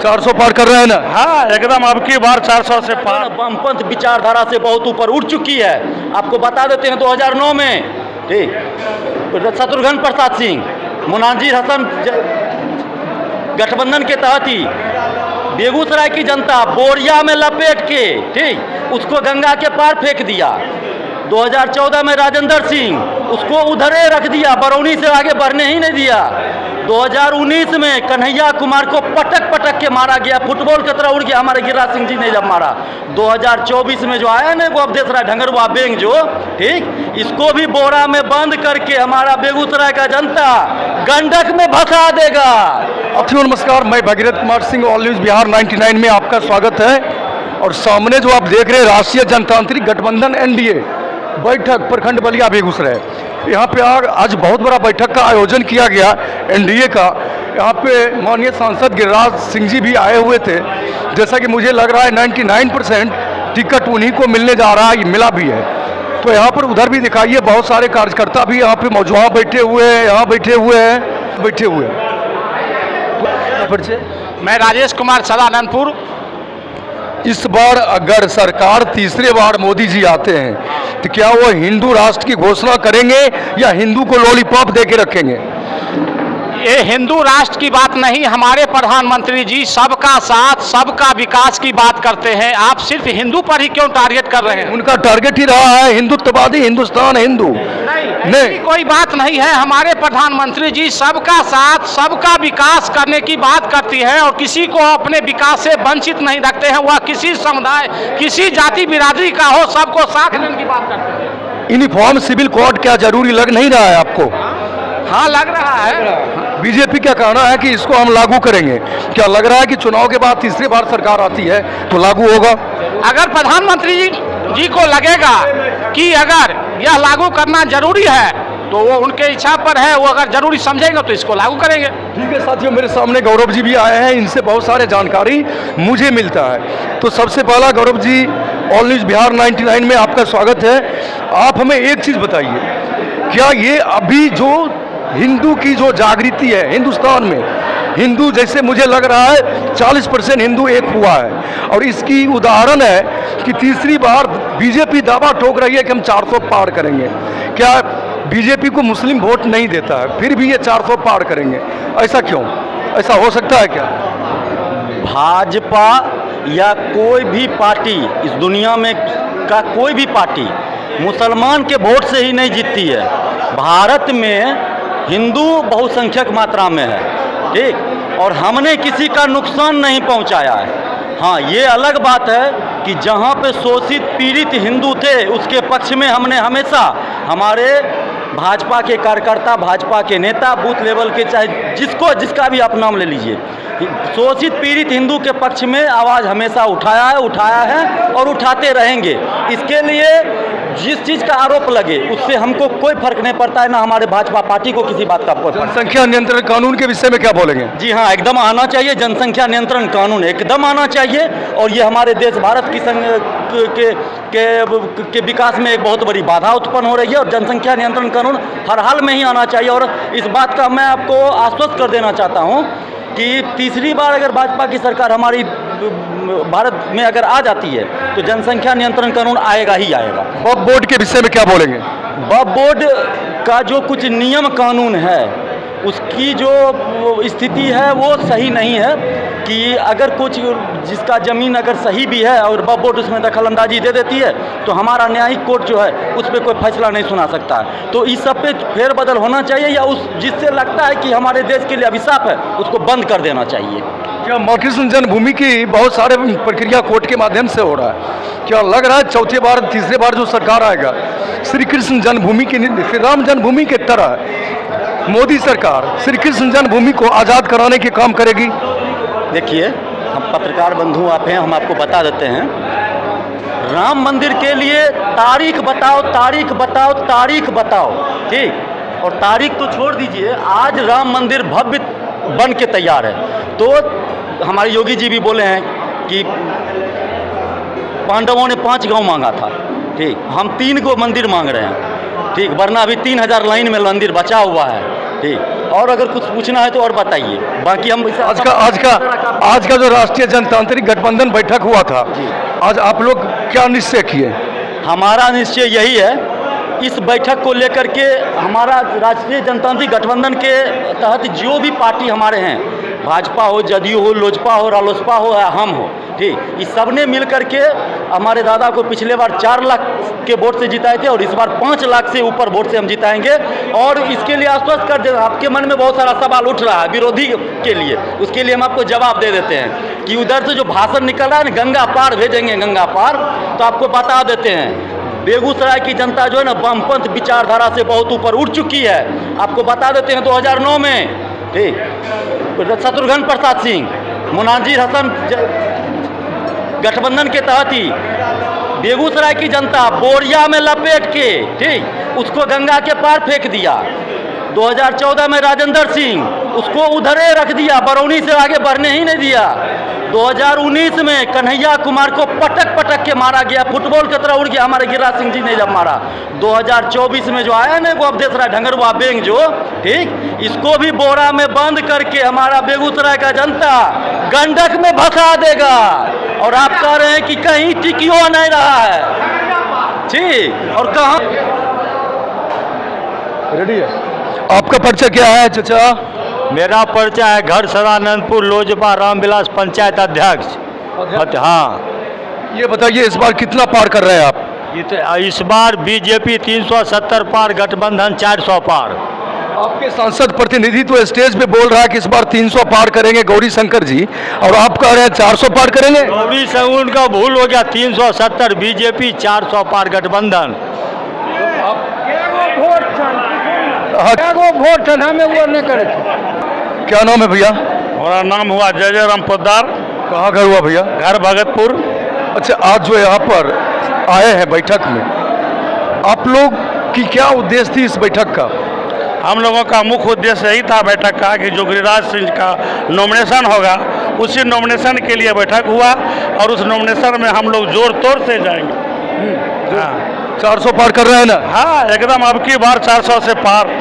400 पार कर रहे हैं ना? हाँ, एकदम अब की बार 400 से पार। वामपंथ विचारधारा से बहुत ऊपर उठ चुकी है। आपको बता देते हैं 2009 में ठीक शत्रुघ्न प्रसाद सिंह, मुनाजिर हसन गठबंधन के तहत ही बेगूसराय की जनता बोरिया में लपेट के ठीक उसको गंगा के पार फेंक दिया। 2014 में राजेंद्र सिंह उसको उधरे रख दिया, बरौनी से आगे बढ़ने ही नहीं दिया। 2019 में कन्हैया कुमार को पटक पटक के मारा गया, फुटबॉल की तरह उड़ गया हमारे गिरिराज सिंह जी ने जब मारा। 2024 में जो आया ना वो अवधेश राय ढंगरवा बेंग जो ठीक इसको भी बोरा में बंद करके हमारा बेगूसराय का जनता गंडक में भसा देगा। नमस्कार, मैं भगीरथ कुमार सिंह, ऑल न्यूज बिहार 99 में आपका स्वागत है। और सामने जो आप देख रहे हैं राष्ट्रीय जनतांत्रिक गठबंधन एनडीए बैठक प्रखंड बलिया बेगूसराय, यहाँ पे आज बहुत बड़ा बैठक का आयोजन किया गया एनडीए का। यहाँ पे माननीय सांसद गिरिराज सिंह जी भी आए हुए थे। जैसा कि मुझे लग रहा है 99% टिकट उन्हीं को मिलने जा रहा है, मिला भी है। तो यहाँ पर उधर भी दिखाइए, बहुत सारे कार्यकर्ता भी यहाँ पे मौजूद बैठे हुए हैं, यहाँ बैठे हुए हैं। मैं राजेश कुमार सदानंदपुर। इस बार अगर सरकार तीसरे बार मोदी जी आते हैं तो क्या वो हिंदू राष्ट्र की घोषणा करेंगे या हिंदू को लॉलीपॉप दे के रखेंगे? ये हिंदू राष्ट्र की बात नहीं, हमारे प्रधानमंत्री जी सबका साथ सबका विकास की बात करते हैं। आप सिर्फ हिंदू पर ही क्यों टारगेट कर रहे हैं? उनका टारगेट ही रहा है हिंदुत्ववादी हिंदुस्तान हिंदू। नहीं, कोई बात नहीं है। हमारे प्रधानमंत्री जी सबका साथ सबका विकास करने की बात करती है और किसी को अपने विकास से वंचित नहीं रखते हैं। वह किसी समुदाय किसी जाति बिरादरी का हो, सबको साथ लेने की बात करते हैं। यूनिफॉर्म सिविल कोड क्या जरूरी लग नहीं रहा है आपको? हाँ, लग रहा है। बीजेपी क्या कहना है कि इसको हम लागू करेंगे? क्या लग रहा है कि चुनाव के बाद तीसरी बार सरकार आती है तो लागू होगा? अगर प्रधानमंत्री जी को लगेगा कि अगर यह लागू करना जरूरी है तो वो उनके इच्छा पर है, वो अगर जरूरी समझेंगे तो इसको लागू करेंगे। ठीक है साथियों, मेरे सामने गौरव जी भी आए हैं, इनसे बहुत सारे जानकारी मुझे मिलता है। तो सबसे पहला गौरव जी, ऑल न्यूज बिहार 99 में आपका स्वागत है। आप हमें एक चीज़ बताइए, क्या ये अभी जो हिंदू की जो जागृति है हिंदुस्तान में, हिंदू जैसे मुझे लग रहा है 40% हिंदू एक हुआ है और इसकी उदाहरण है कि तीसरी बार बीजेपी दावा ठोक रही है कि हम 400 पार करेंगे। क्या बीजेपी को मुस्लिम वोट नहीं देता है फिर भी ये 400 पार करेंगे? ऐसा क्यों? ऐसा हो सकता है क्या? भाजपा या कोई भी पार्टी इस दुनिया में का कोई भी पार्टी मुसलमान के वोट से ही नहीं जीतती है। भारत में हिंदू बहुसंख्यक मात्रा में है ठीक, और हमने किसी का नुकसान नहीं पहुंचाया है। हाँ, ये अलग बात है कि जहाँ पे शोषित पीड़ित हिंदू थे उसके पक्ष में हमने हमेशा हमारे भाजपा के कार्यकर्ता, भाजपा के नेता, बूथ लेवल के चाहे जिसका भी आप नाम ले लीजिए, शोषित पीड़ित हिंदू के पक्ष में आवाज़ हमेशा उठाया है और उठाते रहेंगे। इसके लिए जिस चीज़ का आरोप लगे उससे हमको कोई फर्क नहीं पड़ता है, ना हमारे भाजपा पार्टी को किसी बात का। जनसंख्या नियंत्रण कानून के विषय में क्या बोलेंगे? जी हाँ, एकदम आना चाहिए। जनसंख्या नियंत्रण कानून एकदम आना चाहिए और ये हमारे देश भारत की के विकास में एक बहुत बड़ी बाधा उत्पन्न हो रही है और जनसंख्या नियंत्रण कानून हर हाल में ही आना चाहिए। और इस बात का मैं आपको आश्वस्त कर देना चाहता हूँ कि तीसरी बार अगर भाजपा की सरकार हमारी भारत में अगर आ जाती है तो जनसंख्या नियंत्रण कानून आएगा ही आएगा। वक्फ बोर्ड के विषय में क्या बोलेंगे? वक्फ बोर्ड का जो कुछ नियम कानून है उसकी जो स्थिति है वो सही नहीं है कि अगर कुछ जिसका ज़मीन अगर सही भी है और वक्फ बोर्ड उसमें दखल अंदाजी दे देती है तो हमारा न्यायिक कोर्ट जो है उस पर कोई फैसला नहीं सुना सकता है। तो इस सब पे फेरबदल होना चाहिए या उस जिससे लगता है कि हमारे देश के लिए अभिशाप है उसको बंद कर देना चाहिए। क्या कृष्ण जन्मभूमि की बहुत सारे प्रक्रिया कोर्ट के माध्यम से हो रहा है? क्या लग रहा है चौथी बार तीसरे बार जो सरकार आएगा श्री कृष्ण जन्मभूमि की, श्री राम जन्मभूमि के तरह मोदी सरकार श्री कृष्ण जन्मभूमि को आज़ाद कराने के काम करेगी? देखिए, हम पत्रकार बंधु आप हैं, हम आपको बता देते हैं, राम मंदिर के लिए तारीख बताओ, तारीख बताओ, तारीख बताओ ठीक। और तारीख तो छोड़ दीजिए, आज राम मंदिर भव्य बन के तैयार है। तो हमारे योगी जी भी बोले हैं कि पांडवों ने 5 गांव मांगा था ठीक, हम 3 को मंदिर मांग रहे हैं ठीक, वरना अभी 3000 लाइन में मंदिर बचा हुआ है ठीक। और अगर कुछ पूछना है तो और बताइए, बाकी हम आज का जो राष्ट्रीय जनतांत्रिक गठबंधन बैठक हुआ था, आज आप लोग क्या निश्चय किए? हमारा निश्चय यही है, इस बैठक को लेकर के हमारा राष्ट्रीय जनतांत्रिक गठबंधन के तहत जो भी पार्टी हमारे हैं, भाजपा हो, जदयू हो, लोजपा हो, रालोसपा हो या हम हो, ठीक, इस सब ने मिल करके हमारे दादा को पिछले बार 4 लाख के वोट से जिताए थे और इस बार 5 लाख से ऊपर वोट से हम जिताएंगे। और इसके लिए आश्वस्त कर दे, आपके मन में बहुत सारा सवाल उठ रहा है विरोधी के लिए, उसके लिए हम आपको जवाब दे देते हैं कि उधर से जो भाषण निकल रहा है ना, गंगा पार भेजेंगे, गंगा पार, तो आपको बता देते हैं बेगूसराय की जनता जो है ना वामपंथ विचारधारा से बहुत ऊपर उठ चुकी है। आपको बता देते हैं 2009 में, ठीक, शत्रुघ्न प्रसाद सिंह, मुनाजिर हसन गठबंधन के तहत ही बेगूसराय की जनता बोरिया में लपेट के, ठीक, उसको गंगा के पार फेंक दिया। 2014 में राजेंद्र सिंह, उसको उधरे रख दिया, बरौनी से आगे बढ़ने ही नहीं दिया। 2019 में कन्हैया कुमार को पटक पटक के मारा गया, फुटबॉल की तरह उड़ गया हमारे गिरिराज सिंह जी ने जब मारा। 2024 में जो आया ना वो अवधेश राय ढंगरवा बेंग जो, ठीक, इसको भी बोरा में बंद करके हमारा बेगूसराय का जनता गंडक में भसा देगा। और आप कह रहे हैं कि कहीं टिकियो नहीं रहा है, ठीक, और कहाँ रेडी है? आपका परिचय क्या है चाचा? मेरा परिचय है घर सदानंदपुर लोजपा रामविलास पंचायत अध्यक्ष। हाँ, ये बताइए इस बार कितना पार कर रहे हैं आप? इस बार बीजेपी 370 पार, गठबंधन 400 पार। आपके सांसद प्रतिनिधि तो स्टेज पे बोल रहा है कि इस बार 300 पार करेंगे गौरी शंकर जी, और आप कह रहे हैं 400 पार करेंगे। गौरी शंकर का भूल हो गया, 370 बीजेपी, 400 पार गठबंधन। वोट हमें वो नहीं करे। क्या नाम है भैया? हमारा नाम हुआ जय जय राम पोद्दार। कहाँ घर हुआ भैया? घर भगतपुर। अच्छा, आज जो यहाँ पर आए हैं बैठक में, आप लोग की क्या उद्देश्य थी इस बैठक का? हम लोगों का मुख्य उद्देश्य यही था बैठक का कि जो गिरिराज सिंह का नॉमिनेशन होगा, उसी नॉमिनेशन के लिए बैठक हुआ और उस नॉमिनेशन में हम लोग जोर तोड़ से जाएंगे। हाँ, 400 पार कर रहे हैं ना? हाँ, एकदम अब की बार 400 से पार।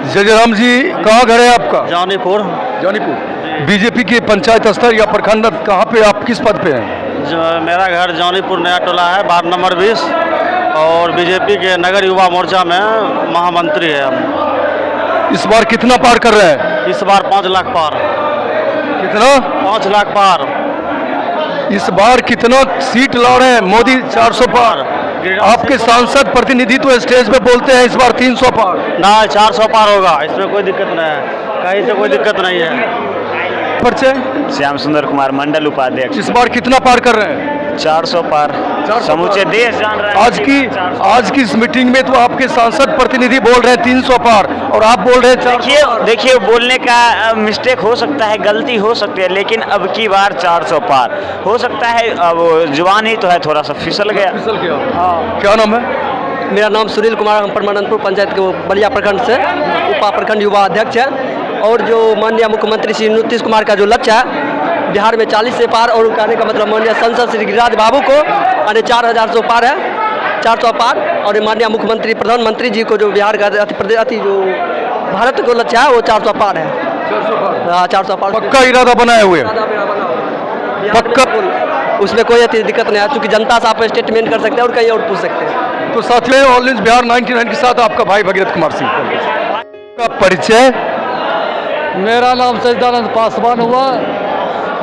जयराम जी, कहाँ घर है आपका? जानीपुर। जानीपुर। बीजेपी के पंचायत स्तर या प्रखंड कहाँ पे, आप किस पद पे हैं? मेरा घर जानीपुर नया टोला है, वार्ड नंबर 20, और बीजेपी के नगर युवा मोर्चा में महामंत्री है हम। इस बार कितना पार कर रहे हैं? इस बार 5 लाख पार। कितना? 5 लाख पार। इस बार कितना सीट ला रहे हैं? मोदी 400 पार। आपके सांसद प्रतिनिधि तो स्टेज पे बोलते हैं इस बार 300 पार। ना, 400 पार होगा, इसमें कोई दिक्कत नहीं है, कहीं से कोई दिक्कत नहीं है। परिचय? श्याम सुंदर कुमार, मंडल उपाध्यक्ष। इस बार कितना पार कर रहे हैं? 400 पार। समूचे देश जान रहा है। आज की इस मीटिंग में तो आपके सांसद प्रतिनिधि बोल रहे हैं 300 पार और आप बोल रहे हैं 400 पार। देखिए, बोलने का मिस्टेक हो सकता है, गलती हो सकती है, लेकिन अब की बार 400 पार हो सकता है। अब जुबान ही तो है, थोड़ा सा फिसल गया। हाँ। क्या नाम है? मेरा नाम सुनील कुमार, हम परमानंदपुर पंचायत के बलिया प्रखंड से उपा प्रखंड युवा अध्यक्ष है। और जो माननीय मुख्यमंत्री श्री नीतीश कुमार का जो लक्ष्य है बिहार में 40 से पार, और कहने का मतलब माननीय सांसद श्री गिरिराज बाबू को 4000 पार है, 400 पार, और माननीय मुख्यमंत्री प्रधानमंत्री जी को जो बिहार का अति जो भारत को लक्ष्य है वो 400 पार है। 400 पार पक्का इरादा बनाए हुए पक्का, उसमें कोई दिक्कत नहीं है, क्योंकि जनता से आप स्टेटमेंट कर सकते हैं और कहीं और पूछ सकते हैं। तो साथियों, ऑल न्यूज़ बिहार 99 के साथ आपका भाई भगीरथ कुमार सिंह का परिचय। मेरा नाम सच्चिदानंद पासवान हुआ,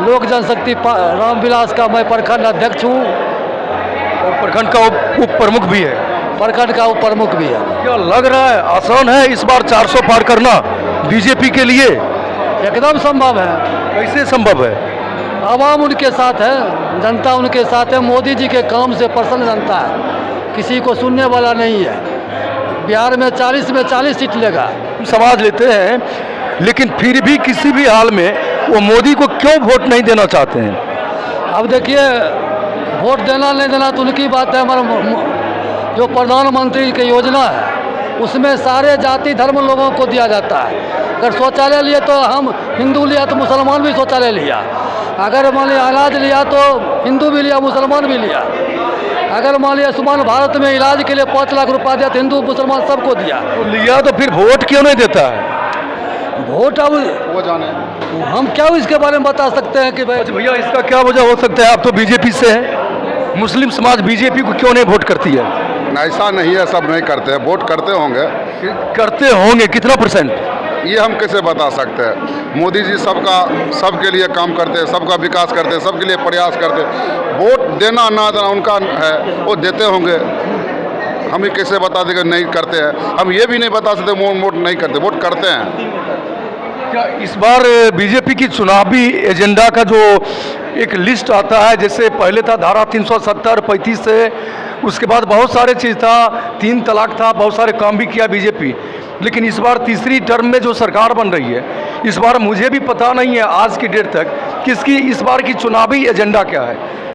लोक जनशक्ति रामविलास का मैं प्रखंड अध्यक्ष हूँ और प्रखंड का उप प्रमुख भी है। प्रखंड का उप प्रमुख भी है। क्या लग रहा है आसान है इस बार 400 पार करना बीजेपी के लिए? एकदम संभव है। कैसे संभव है? आवाम उनके साथ है, जनता उनके साथ है, मोदी जी के काम से प्रसन्न जनता है, किसी को सुनने वाला नहीं है। बिहार में 40 में 40 सीट लेगा। समझ लेते हैं, लेकिन फिर भी किसी भी हाल में वो मोदी को क्यों वोट नहीं देना चाहते हैं? अब देखिए, वोट देना नहीं देना तो उनकी बात है। हमारा जो प्रधानमंत्री की योजना है उसमें सारे जाति धर्म लोगों को दिया जाता है। अगर शौचालय लिए तो हम हिंदू लिया तो मुसलमान भी शौचालय लिया, अगर मान लिया अनाज लिया तो हिंदू भी लिया मुसलमान भी लिया। अगर मान लिया आयुष्मान भारत में इलाज के लिए 5 लाख रुपया दिया तो हिंदू मुसलमान सबको दिया। तो लिया तो फिर वोट क्यों नहीं देता है? वोट अब वो जाने। हम क्या इसके बारे में बता सकते हैं कि भाई अच्छा भैया, इसका क्या वजह हो सकता है? आप तो बीजेपी से हैं, मुस्लिम समाज बीजेपी को क्यों नहीं वोट करती है? ऐसा नहीं है, सब नहीं करते हैं, वोट करते होंगे। करते होंगे, कितना परसेंट? ये हम कैसे बता सकते हैं? मोदी जी सबके लिए काम करते हैं, सबका विकास करते हैं, सबके लिए प्रयास करते हैं। वोट देना ना देना उनका है, वो देते होंगे। हम ये कैसे बता देंगे नहीं करते हैं? हम ये भी नहीं बता सकते वोट नहीं करते, वोट करते हैं। क्या इस बार बीजेपी की चुनावी एजेंडा का जो एक लिस्ट आता है, जैसे पहले था धारा 370 35 से, उसके बाद बहुत सारे चीज़ था, 3 तलाक था, बहुत सारे काम भी किया बीजेपी। लेकिन इस बार तीसरी टर्म में जो सरकार बन रही है, इस बार मुझे भी पता नहीं है आज की डेट तक किसकी इस बार की चुनावी एजेंडा क्या है।